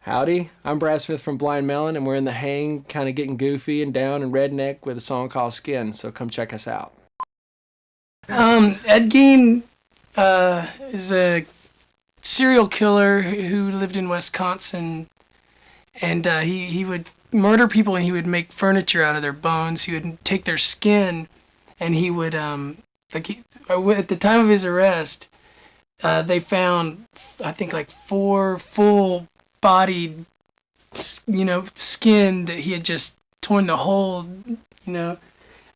Howdy, I'm Brad Smith from Blind Melon, and we're in the hang, kind of getting goofy and down and redneck with a song called Skin, so come check us out. Ed Gein is a serial killer who lived in Wisconsin, and he would murder people and he would make furniture out of their bones. He would take their skin, and he would at the time of his arrest, they found I think like four full bodied skin that he had just torn the whole you know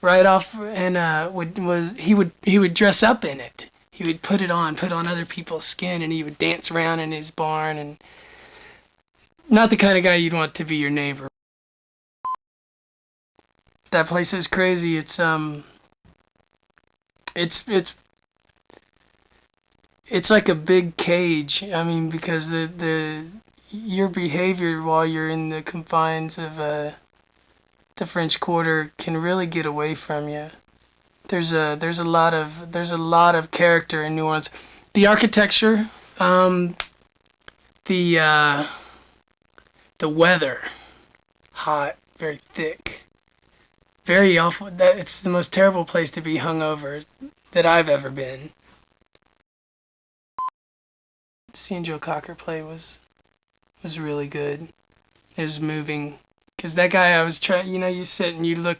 right off, and he would dress up in it. He would put on other people's skin, and he would dance around in his barn. And not the kind of guy you'd want to be your neighbor. That place is crazy. It's it's like a big cage. I mean, because the your behavior while you're in the confines of the French Quarter can really get away from you. There's a lot of character in New Orleans. The architecture, the the weather, hot, very thick, very awful. That it's the most terrible place to be hungover that I've ever been. Seeing Joe Cocker play was really good. It was moving, cause that guy I was trying. You sit and you look,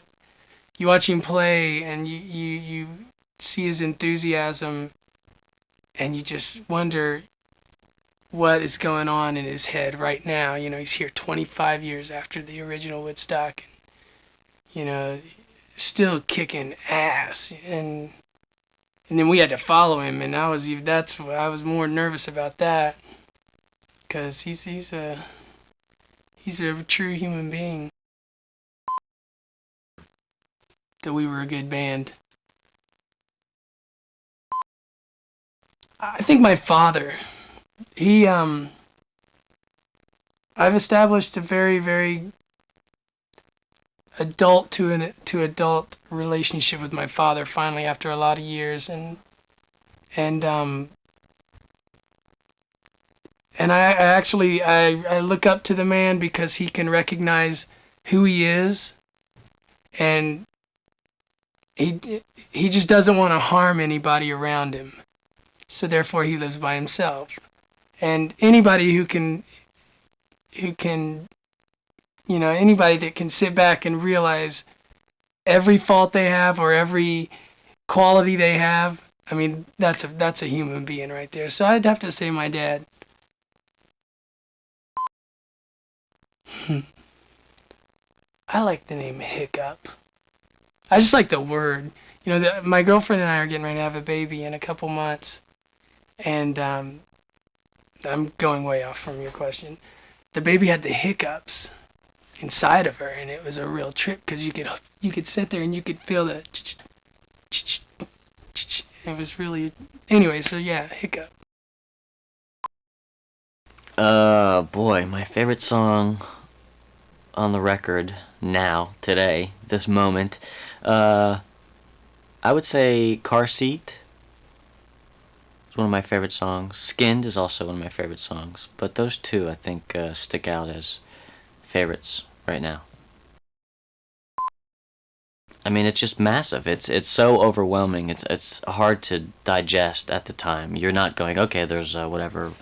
you watch him play, and you see his enthusiasm, and you just wonder what is going on in his head right now. He's here 25 years after the original Woodstock, and, still kicking ass, and then we had to follow him, and I was more nervous about that, cause he's a true human being. That we were a good band. I think my father, he I've established a very very adult to adult relationship with my father finally after a lot of years, and and I look up to the man because he can recognize who he is, and he just doesn't want to harm anybody around him. So therefore he lives by himself. And anybody who can anybody that can sit back and realize every fault they have or every quality they have, I mean, that's a human being right there. So I'd have to say my dad. I like the name Hiccup. I just like the word. My girlfriend and I are getting ready to have a baby in a couple months, and I'm going way off from your question. The baby had the hiccups inside of her, and it was a real trip because you could sit there and you could feel the. It was really anyway. So yeah, Hiccup. Boy, my favorite song on the record now, today, this moment. Uh, I would say Car Seat is one of my favorite songs. Skinned is also one of my favorite songs. But those two, I think, stick out as favorites right now. I mean, it's just massive. It's so overwhelming. It's hard to digest at the time. You're not going, okay, there's whatever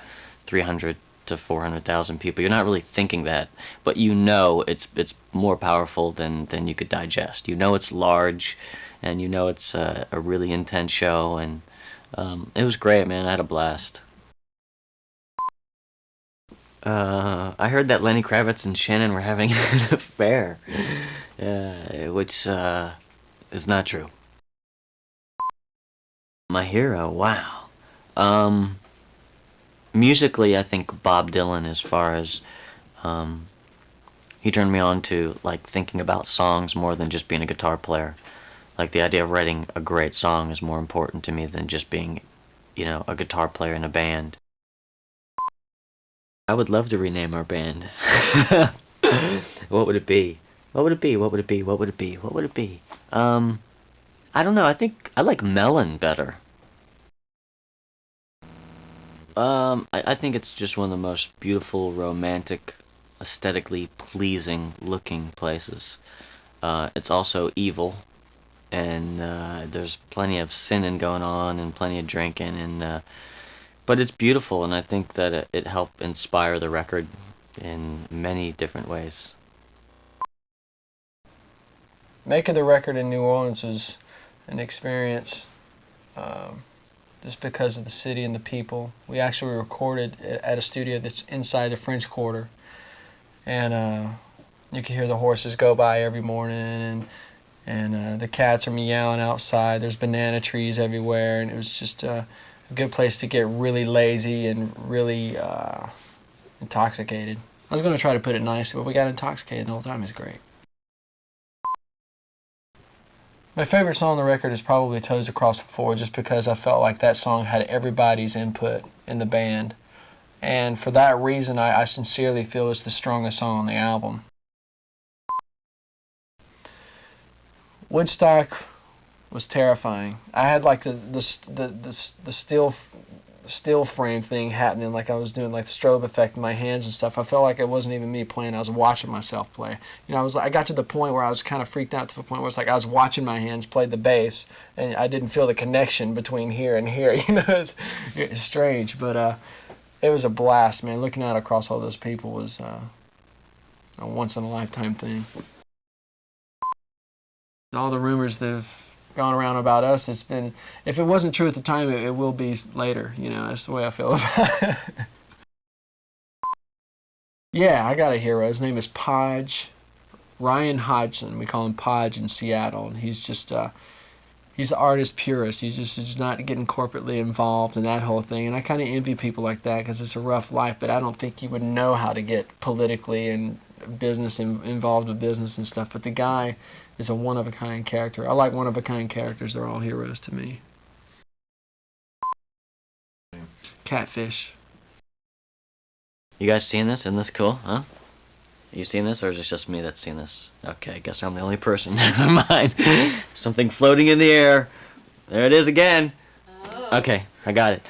300 to 400,000 people. You're not really thinking that, but it's more powerful than you could digest. It's large, and it's a really intense show, and it was great, man. I had a blast. I heard that Lenny Kravitz and Shannon were having an affair, which is not true. My hero, wow. Um, Musically, I think Bob Dylan, as far as um, he turned me on to like thinking about songs more than just being a guitar player. Like the idea of writing a great song is more important to me than just being, a guitar player in a band. I would love to rename our band. What would it be? What would it be? What would it be? What would it be? What would it be? I don't know. I think I like Melon better. I think it's just one of the most beautiful, romantic, aesthetically pleasing looking places. It's also evil, and there's plenty of sinning going on and plenty of drinking, and but it's beautiful, and I think that it helped inspire the record in many different ways. Making the record in New Orleans was an experience, um, just because of the city and the people. We actually recorded at a studio that's inside the French Quarter, and you can hear the horses go by every morning, and the cats are meowing outside. There's banana trees everywhere, and it was just a good place to get really lazy and really intoxicated. I was going to try to put it nicely, but we got intoxicated the whole time. It was great. My favorite song on the record is probably Toes Across the Floor, just because I felt like that song had everybody's input in the band. And for that reason, I sincerely feel it's the strongest song on the album. Woodstock was terrifying. I had like the still frame thing happening, like I was doing like the strobe effect in my hands and stuff. I felt like it wasn't even me playing. I was watching myself play. You know, I got to the point where I was kind of freaked out, to the point where it's like I was watching my hands play the bass, and I didn't feel the connection between here and here. You know, it's strange, but it was a blast, man. Looking out across all those people was a once in a lifetime thing. All the rumors that have gone around about us, it's been, if it wasn't true at the time, it will be later. You know, that's the way I feel about it. Yeah, I got a hero. His name is Podge, Ryan Hodgson. We call him Podge in Seattle, and he's just he's the artist purist. He's not getting corporately involved in that whole thing, and I kind of envy people like that, because it's a rough life. But I don't think he would know how to get politically and involved with business and stuff. But the guy is a one-of-a-kind character. I like one-of-a-kind characters. They're all heroes to me. Catfish. You guys seen this? Isn't this cool, huh? You seen this, or is it just me that's seen this? Okay, I guess I'm the only person. Never mind. Something floating in the air. There it is again. Okay, I got it.